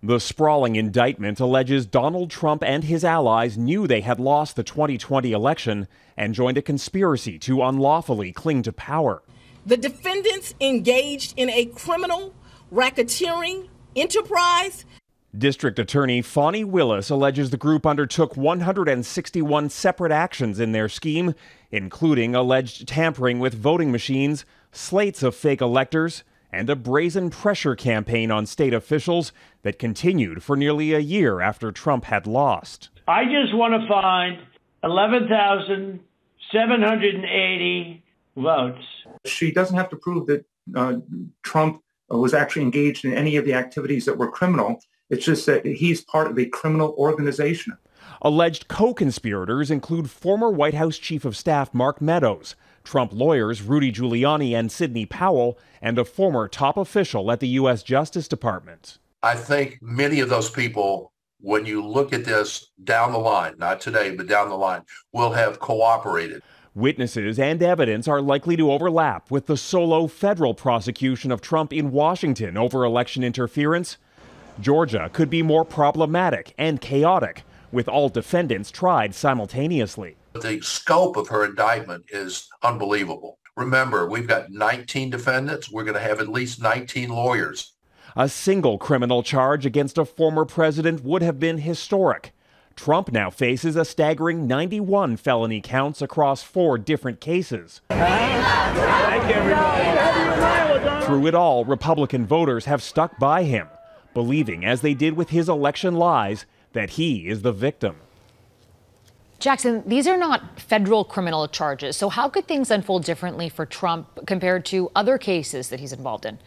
The sprawling indictment alleges Donald Trump and his allies knew they had lost the 2020 election and joined a conspiracy to unlawfully cling to power. The defendants engaged in a criminal racketeering enterprise. District Attorney Fonnie Willis alleges the group undertook 161 separate actions in their scheme, including alleged tampering with voting machines, slates of fake electors, and a brazen pressure campaign on state officials that continued for nearly a year after Trump had lost. I just want to find 11,780 votes. She doesn't have to prove that Trump was actually engaged in any of the activities that were criminal. It's just that he's part of a criminal organization. Alleged co-conspirators include former White House Chief of Staff Mark Meadows, Trump lawyers Rudy Giuliani and Sidney Powell, and a former top official at the U.S. Justice Department. I think many of those people, when you look at this down the line, not today, but down the line, will have cooperated. Witnesses and evidence are likely to overlap with the solo federal prosecution of Trump in Washington over election interference. Georgia could be more problematic and chaotic, with all defendants tried simultaneously. The scope of her indictment is unbelievable. Remember, we've got 19 defendants. We're going to have at least 19 lawyers. A single criminal charge against a former president would have been historic. Trump now faces a staggering 91 felony counts across 4 different cases. Thank you, everybody. Through it all, Republican voters have stuck by him, believing, as they did with his election lies, that he is the victim. Jackson, these are not federal criminal charges, so how could things unfold differently for Trump compared to other cases that he's involved in?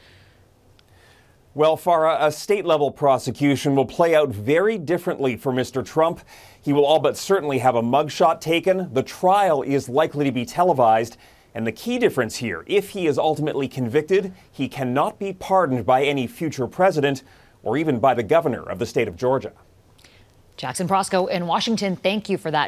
Well, Farah, a state-level prosecution will play out very differently for Mr. Trump. He will all but certainly have a mugshot taken. The trial is likely to be televised. And the key difference here, if he is ultimately convicted, he cannot be pardoned by any future president or even by the governor of the state of Georgia. Jackson Proskow in Washington, thank you for that.